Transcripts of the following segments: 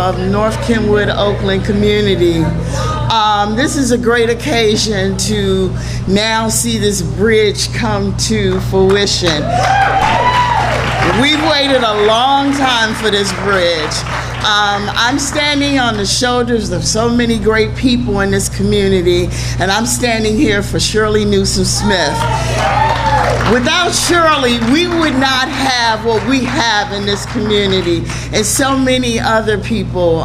of North Kenwood, Oakland community. This is a great occasion to now see this bridge come to fruition. We've waited a long time for this bridge. I'm standing on the shoulders of so many great people in this community, and I'm standing here for Shirley Newsom Smith. Without Shirley, we would not have what we have in this community, and so many other people.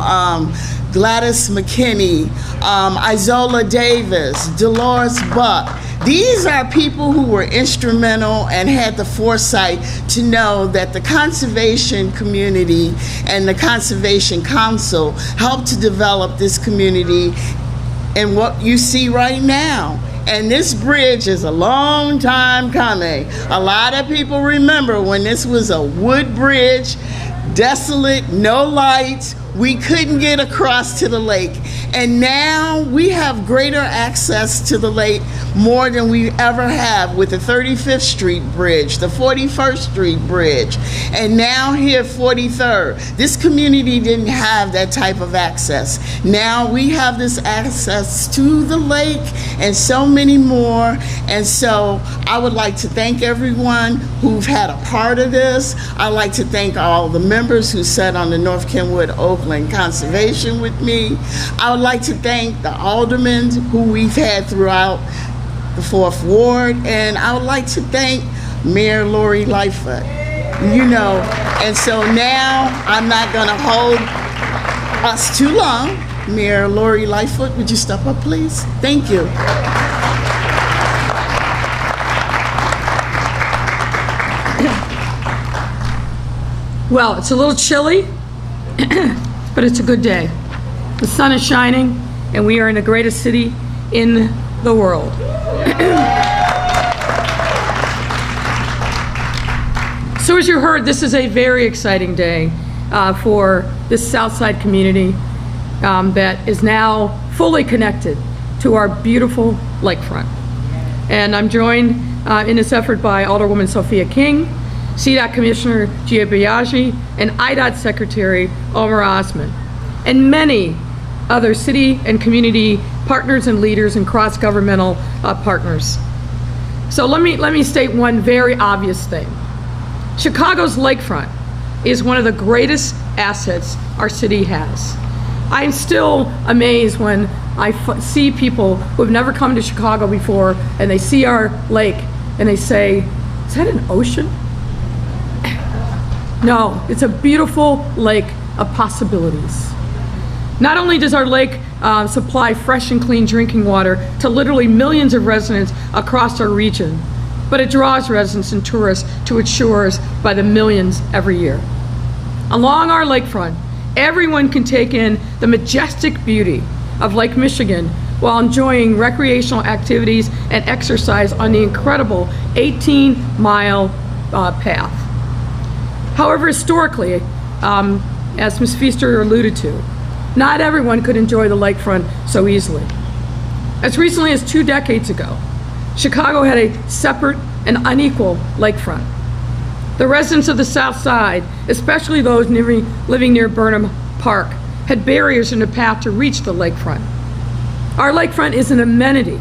Gladys McKinney, Isola Davis, Dolores Buck. These are people who were instrumental and had the foresight to know that the conservation community and the Conservation Council helped to develop this community and what you see right now. And this bridge is a long time coming. A lot of people remember when this was a wood bridge, desolate, no lights. We couldn't get across to the lake. And now we have greater access to the lake more than we ever have with the 35th Street Bridge, the 41st Street Bridge, and now here 43rd. This community didn't have that type of access. Now we have this access to the lake and so many more. And so I would like to thank everyone who've had a part of this. I'd like to thank all the members who sat on the North Kenwood Oakland Conservation with me. I would like to thank the aldermen who we've had throughout the 4th Ward, and I would like to thank Mayor Lori Lightfoot. You know, and so now I'm not gonna hold us too long. Mayor Lori Lightfoot, would you step up, please? Thank you. Well, it's a little chilly, but it's a good day. The sun is shining, and we are in the greatest city in the world. So as you heard, this is a very exciting day for this Southside community that is now fully connected to our beautiful lakefront. And I'm joined in this effort by Alderwoman Sophia King, CDOT Commissioner Biagi, and IDOT Secretary Omar Osman, and many other city and community partners and leaders and cross-governmental partners. So let me state one very obvious thing. Chicago's lakefront is one of the greatest assets our city has. I'm still amazed when I see people who have never come to Chicago before and they see our lake and they say, is that an ocean? No, it's a beautiful lake of possibilities. Not only does our lake supply fresh and clean drinking water to literally millions of residents across our region, but it draws residents and tourists to its shores by the millions every year. Along our lakefront, everyone can take in the majestic beauty of Lake Michigan while enjoying recreational activities and exercise on the incredible 18-mile path. However, historically, as Ms. Feaster alluded to, not everyone could enjoy the lakefront so easily. As recently as 2 decades ago, Chicago had a separate and unequal lakefront. The residents of the South Side, especially those living near Burnham Park, had barriers in the path to reach the lakefront. Our lakefront is an amenity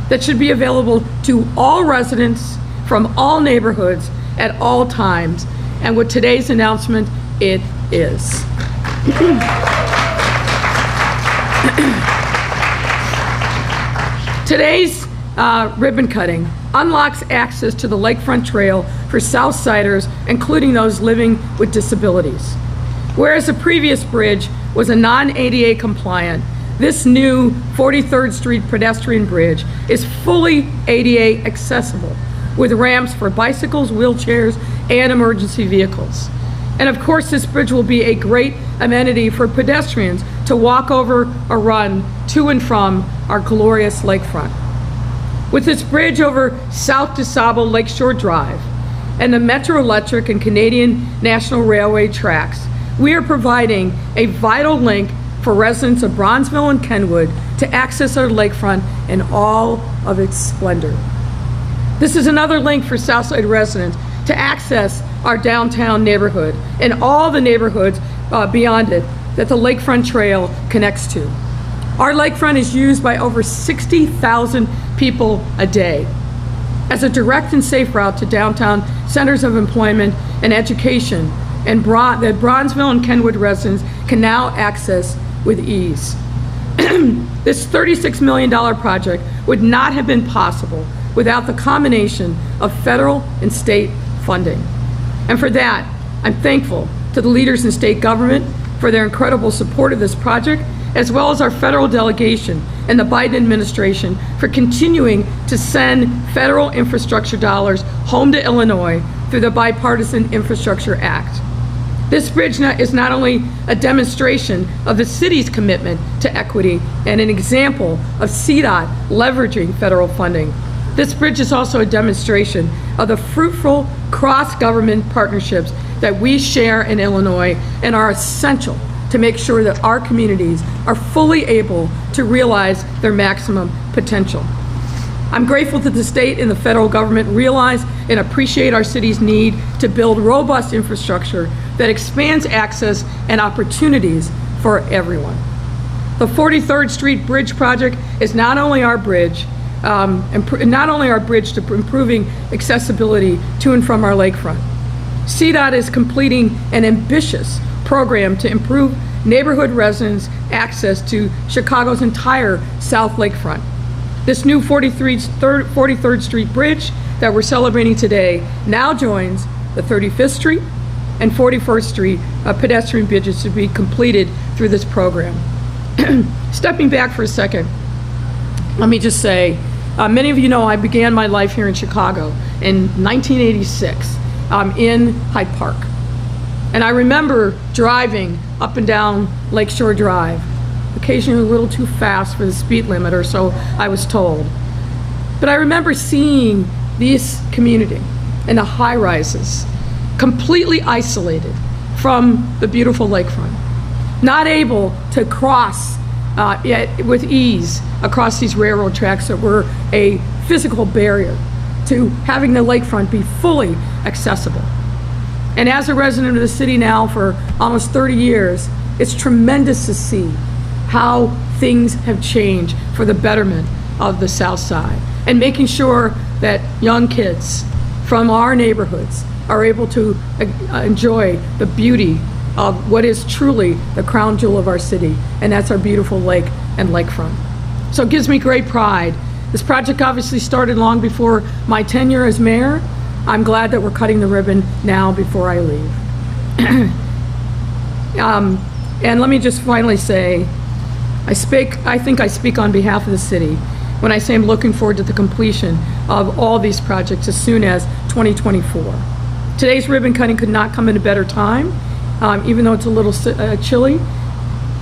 that should be available to all residents from all neighborhoods at all times, and with today's announcement, it is. Today's ribbon cutting unlocks access to the lakefront trail for Southsiders, including those living with disabilities. Whereas the previous bridge was a non-ADA compliant, this new 43rd Street Pedestrian Bridge is fully ADA accessible with ramps for bicycles, wheelchairs, and emergency vehicles. And of course, this bridge will be a great amenity for pedestrians to walk over or run to and from our glorious lakefront. With this bridge over South DeSable Lakeshore Drive and the Metro Electric and Canadian National Railway tracks, we are providing a vital link for residents of Bronzeville and Kenwood to access our lakefront in all of its splendor. This is another link for Southside residents to access our downtown neighborhood and all the neighborhoods beyond it that the Lakefront Trail connects to. Our lakefront is used by over 60,000 people a day as a direct and safe route to downtown centers of employment and education, and that Bronzeville and Kenwood residents can now access with ease. This $36 million project would not have been possible without the combination of federal and state funding. And for that, I'm thankful to the leaders in state government for their incredible support of this project, as well as our federal delegation and the Biden administration for continuing to send federal infrastructure dollars home to Illinois through the Bipartisan Infrastructure Act. This bridge is not only a demonstration of the city's commitment to equity and an example of CDOT leveraging federal funding, this bridge is also a demonstration of the fruitful cross-government partnerships that we share in Illinois and are essential to make sure that our communities are fully able to realize their maximum potential. I'm grateful that the state and the federal government realize and appreciate our city's need to build robust infrastructure that expands access and opportunities for everyone. The 43rd Street Bridge project is not only our bridge, to improving accessibility to and from our lakefront. CDOT is completing an ambitious program to improve neighborhood residents' access to Chicago's entire South Lakefront. This new 43rd Street Bridge that we're celebrating today now joins the 35th Street and 41st Street pedestrian bridges to be completed through this program. Stepping back for a second, let me just say, many of you know I began my life here in Chicago in 1986 in Hyde Park. And I remember driving up and down Lakeshore Drive, occasionally a little too fast for the speed limit, or so I was told. But I remember seeing this community and the high-rises completely isolated from the beautiful lakefront, not able to cross with ease across these railroad tracks that were a physical barrier to having the lakefront be fully accessible. And as a resident of the city now for almost 30 years, it's tremendous to see how things have changed for the betterment of the South Side, and making sure that young kids from our neighborhoods are able to enjoy the beauty of what is truly the crown jewel of our city, and that's our beautiful lake and lakefront. So it gives me great pride. This project obviously started long before my tenure as mayor. I'm glad that we're cutting the ribbon now before I leave. And let me just finally say, I think I speak on behalf of the city when I say I'm looking forward to the completion of all these projects as soon as 2024. Today's ribbon cutting could not come at a better time, even though it's a little chilly,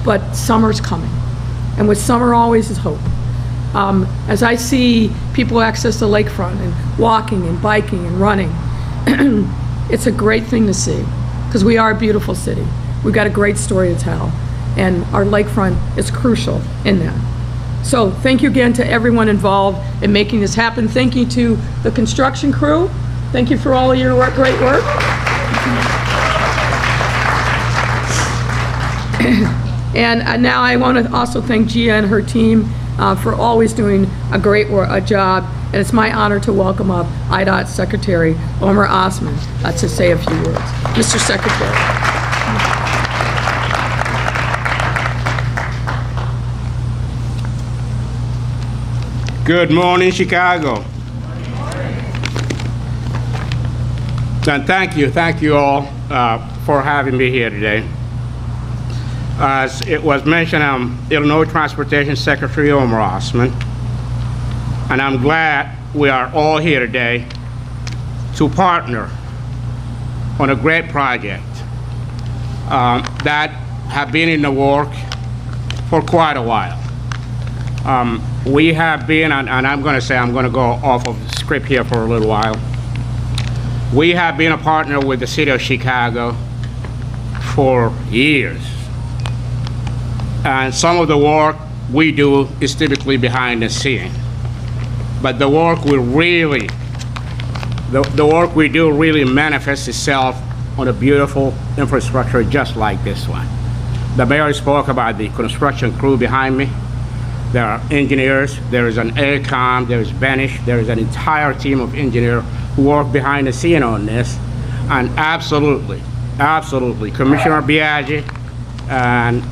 but summer's coming. And with summer always is hope. As I see people access the lakefront and walking and biking and running, it's a great thing to see, because we are a beautiful city. We've got a great story to tell, and our lakefront is crucial in that. So thank you again to everyone involved in making this happen. Thank you to the construction crew. Thank you for all of your great work. And now I want to also thank Gia and her team for always doing a great job. And it's my honor to welcome up IDOT Secretary Omer Osman to say a few words. Mr. Secretary. Good morning, Chicago. And thank you all for having me here today. As it was mentioned, I'm Illinois Transportation Secretary Omer Osman, and I'm glad we are all here today to partner on a great project that have been in the work for quite a while. We have been, and I'm going to go off of the script here for a little while. We have been a partner with the city of Chicago for years. And some of the work we do is typically behind the scene. But the work we do really manifests itself on a beautiful infrastructure just like this one. The mayor spoke about the construction crew behind me. There are engineers, there is an AECOM, there is Benish, there is an entire team of engineers who work behind the scene on this. And absolutely, Commissioner Biagi and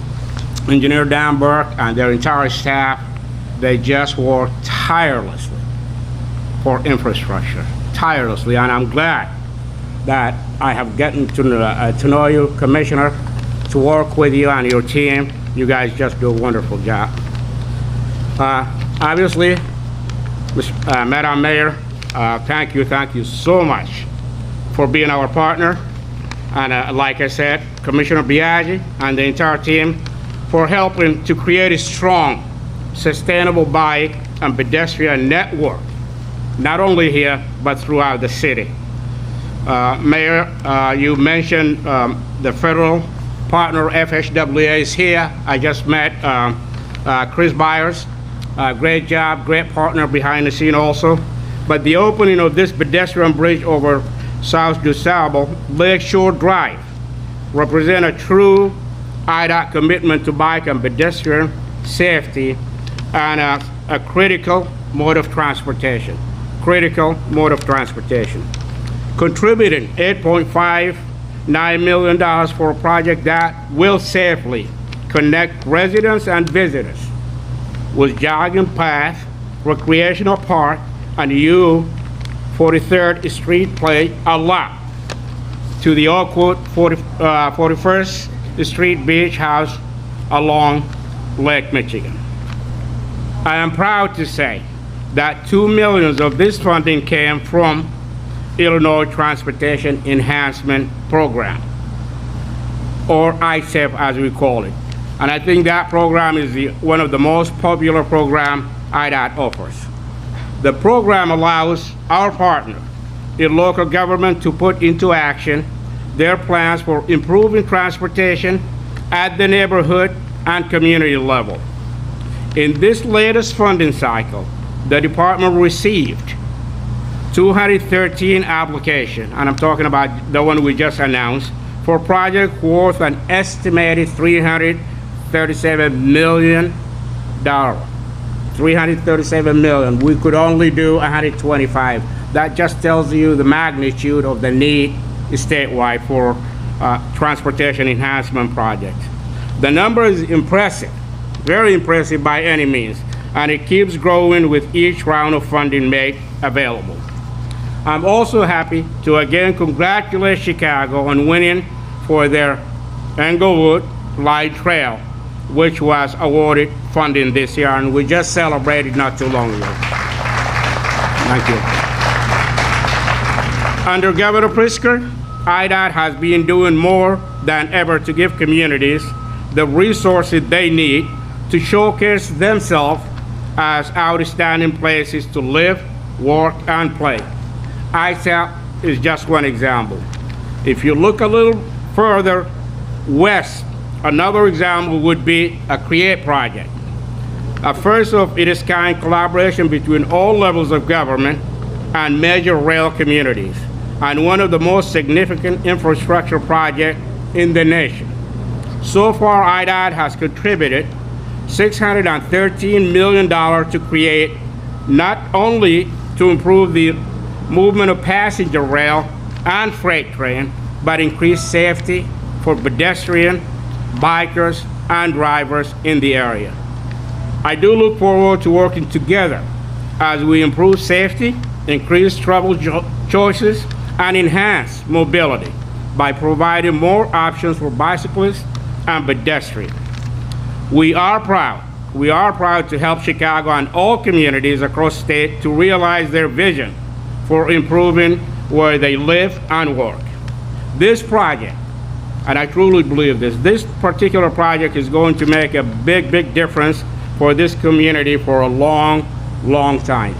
Engineer Dan Burke and their entire staff, they just work tirelessly for infrastructure, tirelessly. And I'm glad that I have gotten to know you, Commissioner, to work with you and your team. You guys just do a wonderful job. Obviously, Madam Mayor, thank you so much for being our partner. And like I said, Commissioner Biagi and the entire team for helping to create a strong, sustainable bike and pedestrian network, not only here, but throughout the city. Mayor, you mentioned the federal partner FHWA is here. I just met Chris Byers. Great job, great partner behind the scene also. But the opening of this pedestrian bridge over South DuSable Lakeshore Drive represent a true IDOT commitment to bike and pedestrian safety and a critical mode of transportation. Contributing $8.59 million for a project that will safely connect residents and visitors with jogging path, recreational park, and U43rd Street play a lot to the Oakwood 41st Street Beach House along Lake Michigan. I am proud to say that $2 million of this funding came from Illinois Transportation Enhancement Program, or ISEP as we call it. And I think that program is one of the most popular programs IDOT offers. The program allows our partner in local government to put into action their plans for improving transportation at the neighborhood and community level. In this latest funding cycle, the department received 213 applications, and I'm talking about the one we just announced, for project worth an estimated $337 million. 337 million. We could only do 125. That just tells you the magnitude of the need statewide for transportation enhancement projects. The number is impressive, very impressive by any means, and it keeps growing with each round of funding made available. I'm also happy to again congratulate Chicago on winning for their Englewood Light Trail, which was awarded funding this year, and we just celebrated not too long ago. Thank you. Under Governor Pritzker, IDOT has been doing more than ever to give communities the resources they need to showcase themselves as outstanding places to live, work, and play. ISAP is just one example. If you look a little further west, another example would be a CREATE project, a first of its kind collaboration between all levels of government and major rail communities, and one of the most significant infrastructure projects in the nation. So far, IDOT has contributed $613 million to CREATE, not only to improve the movement of passenger rail and freight train, but increase safety for pedestrians, bikers, and drivers in the area. I do look forward to working together as we improve safety, increase travel choices, and enhance mobility by providing more options for bicyclists and pedestrians. We are proud to help Chicago and all communities across the state to realize their vision for improving where they live and work. This project, and I truly believe this particular project is going to make a big difference for this community for a long time.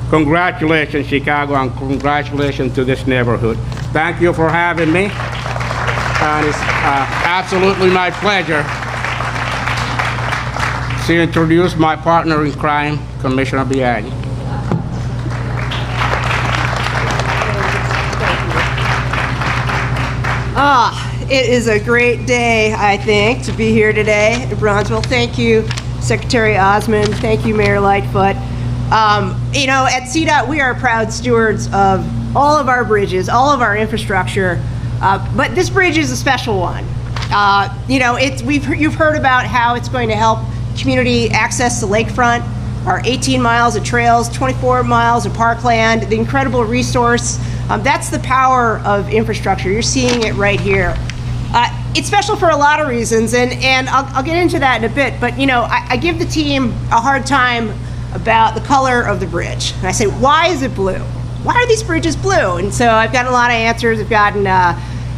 Congratulations, Chicago, and congratulations to this neighborhood. Thank you for having me, and it's absolutely my pleasure to introduce my partner in crime, Commissioner Biagi. It is a great day, I think, to be here today in Bronzeville. Thank you, Secretary Osmond. Thank you, Mayor Lightfoot. You know, at CDOT, we are proud stewards of all of our bridges, all of our infrastructure, but this bridge is a special one. You know, you've heard about how it's going to help community access the lakefront, our 18 miles of trails, 24 miles of parkland, the incredible resource. That's the power of infrastructure. You're seeing it right here. It's special for a lot of reasons, and I'll get into that in a bit, but you know, I give the team a hard time about the color of the bridge. And I say, why is it blue? Why are these bridges blue? And so I've gotten a lot of answers. I've gotten,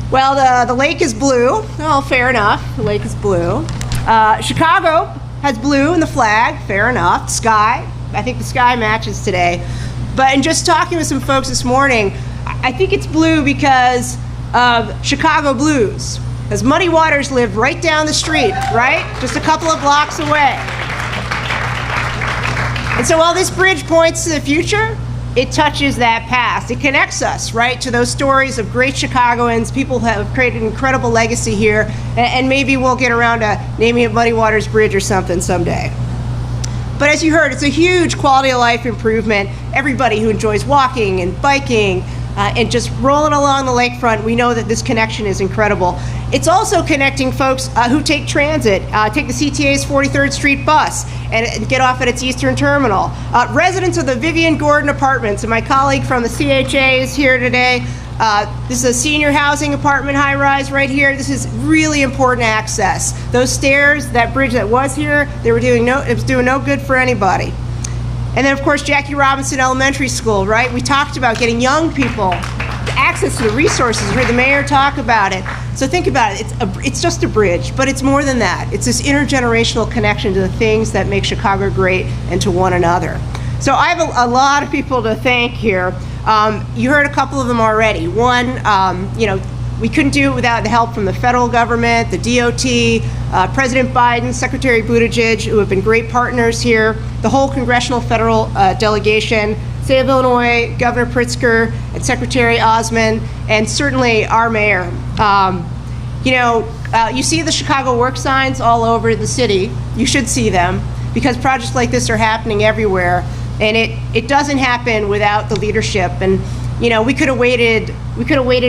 well, the lake is blue. Well, fair enough, the lake is blue. Chicago has blue in the flag, fair enough. Sky, I think the sky matches today. But in just talking with some folks this morning, I think it's blue because of Chicago blues. Because Muddy Waters lived right down the street, right? Just a couple of blocks away. And so while this bridge points to the future, it touches that past. It connects us, right, to those stories of great Chicagoans, people who have created an incredible legacy here, and maybe we'll get around to naming it Muddy Waters Bridge or something someday. But as you heard, it's a huge quality of life improvement. Everybody who enjoys walking and biking and just rolling along the lakefront, we know that this connection is incredible. It's also connecting folks who take transit, take the CTA's 43rd Street bus and get off at its eastern terminal. Residents of the Vivian Gordon Apartments, and my colleague from the CHA is here today. This is a senior housing apartment high-rise right here. This is really important access. Those stairs, that bridge that was here, it was doing no good for anybody. And then, of course, Jackie Robinson Elementary School, right? We talked about getting young people access to the resources. We heard the mayor talk about it. So think about it. It's just a bridge, but it's more than that. It's this intergenerational connection to the things that make Chicago great and to one another. So I have a lot of people to thank here. You heard a couple of them already. One, you know, we couldn't do it without the help from the federal government, the DOT, President Biden, Secretary Buttigieg, who have been great partners here, the whole congressional federal delegation, State of Illinois, Governor Pritzker, and Secretary Osmond, and certainly our mayor. You know, you see the Chicago work signs all over the city. You should see them, because projects like this are happening everywhere, and it doesn't happen without the leadership. And you know, we could have waited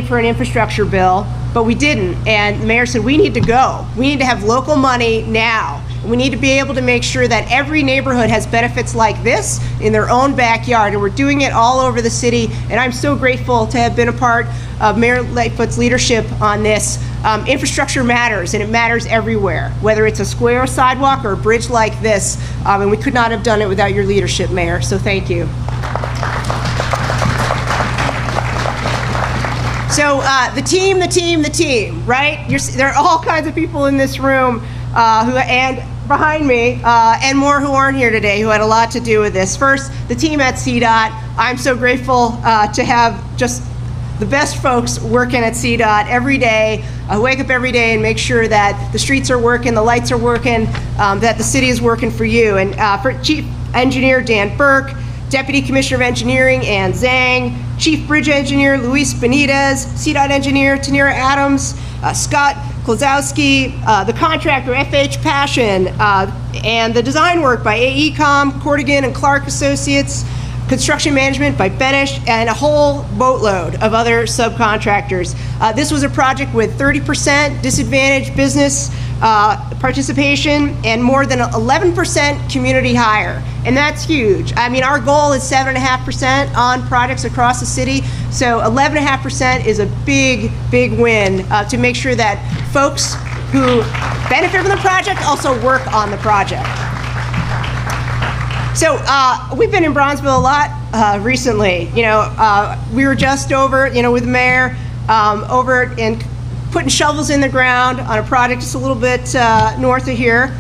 for an infrastructure bill, but we didn't. And the mayor said, we need to go. We need to have local money now. We need to be able to make sure that every neighborhood has benefits like this in their own backyard. And we're doing it all over the city. And I'm so grateful to have been a part of Mayor Lightfoot's leadership on this. Infrastructure matters, and it matters everywhere, whether it's a square sidewalk or a bridge like this. And we could not have done it without your leadership, Mayor. So thank you. So the team, right? There are all kinds of people in this room and behind me, and more who aren't here today, who had a lot to do with this. First, the team at CDOT. I'm so grateful to have just the best folks working at CDOT every day, wake up every day and make sure that the streets are working, the lights are working, that the city is working for you. And for Chief Engineer Dan Burke, Deputy Commissioner of Engineering Ann Zhang, Chief Bridge Engineer Luis Benitez, CDOT Engineer Tanira Adams, Scott Klozowski, the contractor FH Passion, and the design work by AECom, Cordigan and Clark Associates, construction management by Benish, and a whole boatload of other subcontractors. This was a project with 30% disadvantaged business participation and more than 11% community hire. And that's huge. I mean, our goal is 7.5% on projects across the city. So 11.5% is a big, big win to make sure that folks who benefit from the project also work on the project. So we've been in Bronzeville a lot recently. You know, we were just over, you know, with the mayor over in putting shovels in the ground on a project just a little bit north of here.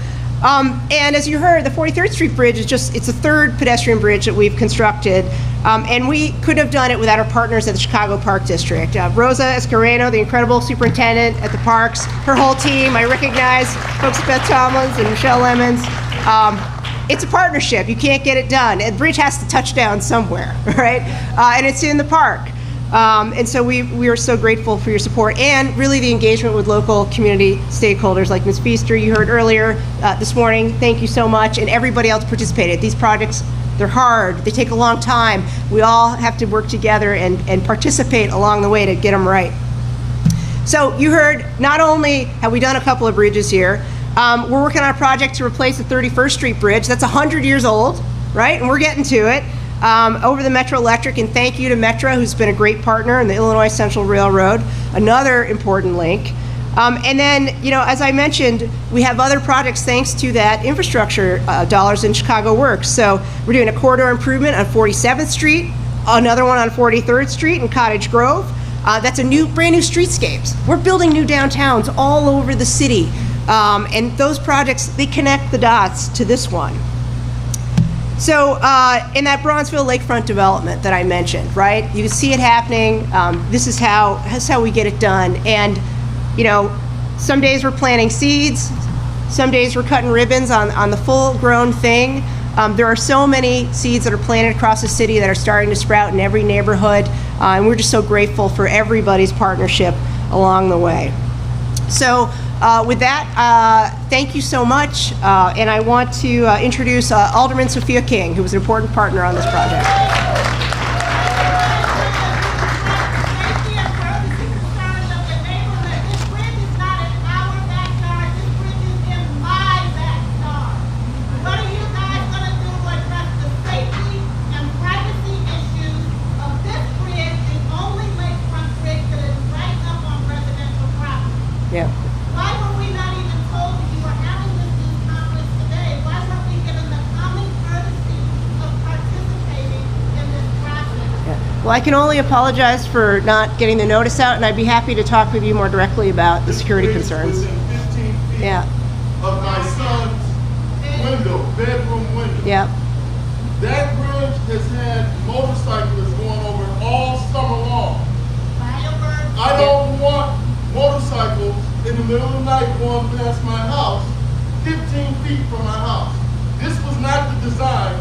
And as you heard, the 43rd Street Bridge is it's the third pedestrian bridge that we've constructed. And we couldn't have done it without our partners at the Chicago Park District. Rosa Escareno, the incredible superintendent at the parks, her whole team. I recognize folks at Beth Tomlins and Michelle Lemons. It's a partnership. You can't get it done. The bridge has to touch down somewhere, right? And it's in the park. And so we are so grateful for your support and really the engagement with local community stakeholders like Ms. Feaster, you heard earlier this morning. Thank you so much, and everybody else participated. These projects, they're hard, they take a long time. We all have to work together and participate along the way to get them right. So you heard, not only have we done a couple of bridges here, we're working on a project to replace the 31st Street Bridge. That's 100 years old, right? And we're getting to it. Over the Metro Electric, and thank you to Metro, who's been a great partner, and the Illinois Central Railroad, another important link. And then, you know, as I mentioned, we have other projects thanks to that infrastructure dollars in Chicago Works. So we're doing a corridor improvement on 47th Street, another one on 43rd Street in Cottage Grove. That's a brand new streetscapes. We're building new downtowns all over the city. And those projects, they connect the dots to this one. So in that Bronzeville lakefront development that I mentioned, right? You can see it happening. This is how we get it done. And, you know, some days we're planting seeds, some days we're cutting ribbons on the full-grown thing. There are so many seeds that are planted across the city that are starting to sprout in every neighborhood, and we're just so grateful for everybody's partnership along the way. So with that, thank you so much, and I want to introduce Alderman Sophia King, who was an important partner on this project. Yeah. Why were we not even told that you were having this news conference today? Why weren't we given the common courtesy of participating in this process? Yeah. Well, I can only apologize for not getting the notice out, and I'd be happy to talk with you more directly about the security concerns. Within 15 feet of my son's window, bedroom window. Yeah. That bridge has had motorcyclists going over it all summer long. Fireworks. I don't want motorcycles in the middle of the night going past my house, 15 feet from my house. This was not the design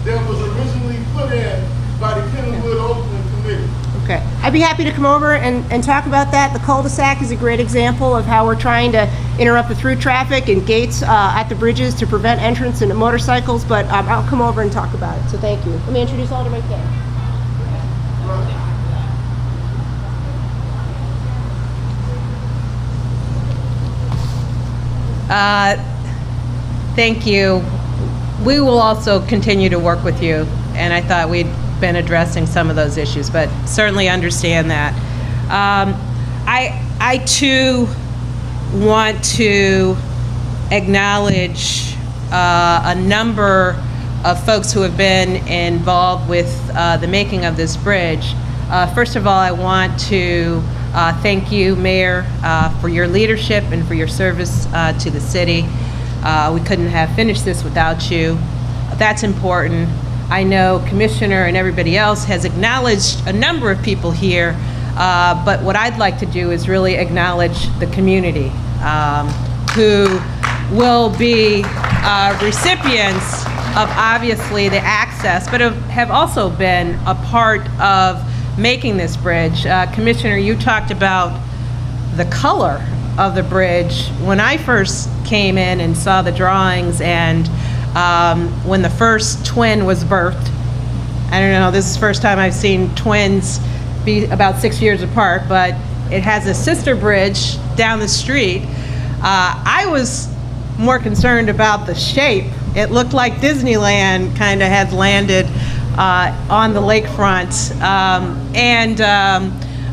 that was originally put in by the Kennewood Oakland Committee. Okay. I'd be happy to come over and talk about that. The cul-de-sac is a great example of how we're trying to interrupt the through traffic and gates at the bridges to prevent entrance into motorcycles, but I'll come over and talk about it. So thank you. Let me introduce Alderman King. Thank you. We will also continue to work with you, and I thought we'd been addressing some of those issues, but certainly understand that. I too want to acknowledge a number of folks who have been involved with the making of this bridge. First of all, I want to thank you, Mayor, for your leadership and for your service to the city. We couldn't have finished this without you. That's important. I know Commissioner and everybody else has acknowledged a number of people here, but what I'd like to do is really acknowledge the community who will be recipients of obviously the access, but have also been a part of making this bridge. Commissioner, you talked about the color of the bridge. When I first came in and saw the drawings, and when the first twin was birthed, I don't know, this is the first time I've seen twins be about 6 years apart, but it has a sister bridge down the street. I was more concerned about the shape. It looked like Disneyland kind of had landed on the lakefront,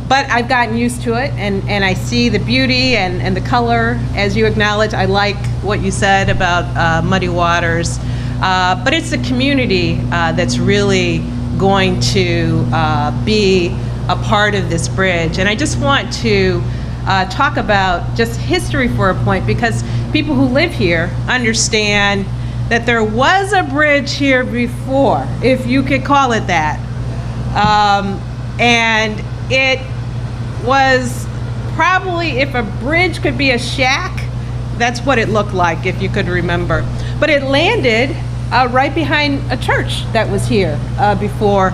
but I've gotten used to it, and I see the beauty and the color, as you acknowledge. I like what you said about muddy waters, but it's the community that's really going to be a part of this bridge. And I just want to talk about just history for a point, because people who live here understand that there was a bridge here before, if you could call it that. And it was probably, if a bridge could be a shack, that's what it looked like, if you could remember. But it landed right behind a church that was here before,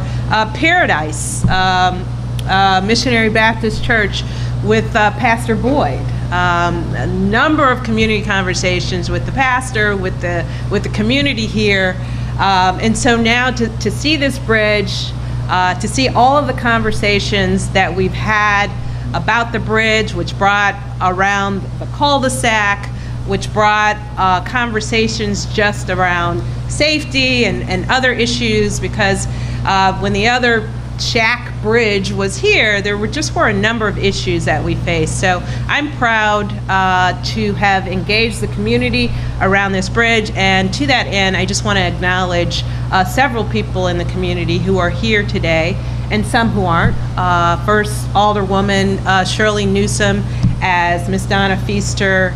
Paradise. Missionary Baptist Church with Pastor Boyd. A number of community conversations with the pastor, with the community here. And so now to see this bridge, to see all of the conversations that we've had about the bridge, which brought around the cul-de-sac, which brought conversations just around safety and other issues, because when the other shack bridge was here, there were a number of issues that we faced. So I'm proud to have engaged the community around this bridge, and to that end, I just want to acknowledge several people in the community who are here today, and some who aren't. First, Alderwoman Shirley Newsom, as Ms. Donna Feaster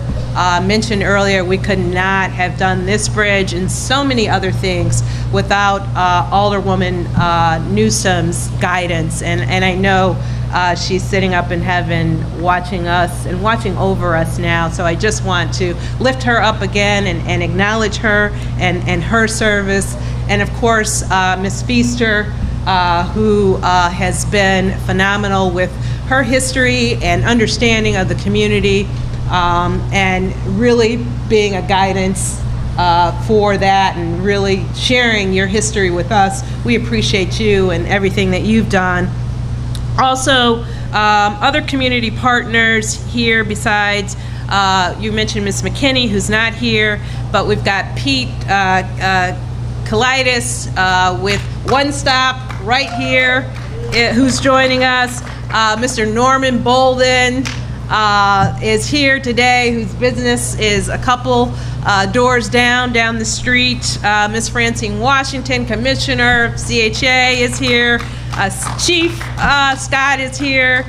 mentioned earlier, we could not have done this bridge and so many other things without Alderwoman Newsom's guidance. And I know she's sitting up in heaven watching us and watching over us now. So I just want to lift her up again and acknowledge her and her service. And of course, Ms. Feaster, who has been phenomenal with her history and understanding of the community, and really being a guidance for that, and really sharing your history with us. We appreciate you and everything that you've done. Also, other community partners here besides, you mentioned Ms. McKinney, who's not here, but we've got Pete Kalitis with One Stop right here, who's joining us. Mr. Norman Bolden is here today, whose business is a couple doors down the street. Ms. Francine Washington, Commissioner of CHA, is here. Chief Scott is here.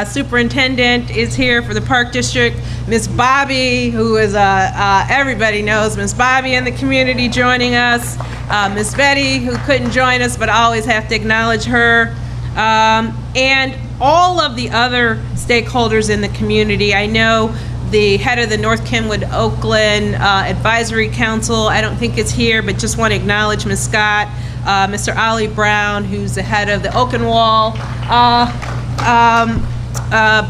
Superintendent is here for the Park District. Ms. Bobby, who is everybody knows Ms. Bobby in the community, joining us. Ms. Betty, who couldn't join us, but I always have to acknowledge her. And all of the other stakeholders in the community. I know the head of the North Kenwood Oakland Advisory Council, I don't think is here, but just want to acknowledge Ms. Scott, Mr. Ollie Brown, who's the head of the Oakenwall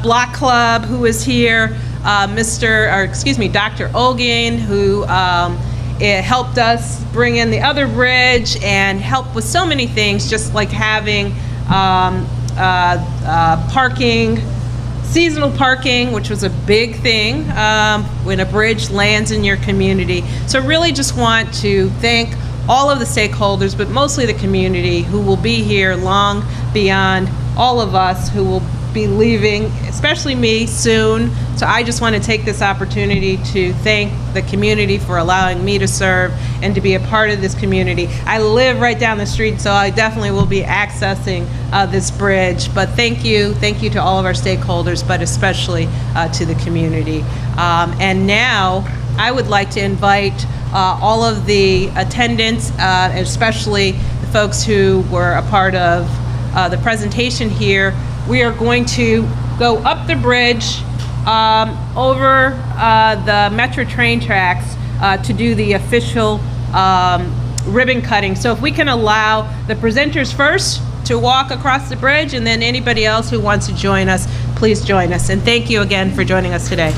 Block Club, who is here, Dr. Olgain, who helped us bring in the other bridge and help with so many things, just like having parking, seasonal parking, which was a big thing when a bridge lands in your community. So really just want to thank all of the stakeholders, but mostly the community, who will be here long beyond all of us who will be leaving, especially me, soon. So I just want to take this opportunity to thank the community for allowing me to serve and to be a part of this community. I live right down the street, so I definitely will be accessing this bridge. But thank you to all of our stakeholders, but especially to the community. And now I would like to invite all of the attendants, especially the folks who were a part of the presentation here. We are going to go up the bridge over the Metro train tracks to do the official ribbon cutting. So if we can allow the presenters first to walk across the bridge, and then anybody else who wants to join us, please join us. And thank you again for joining us today.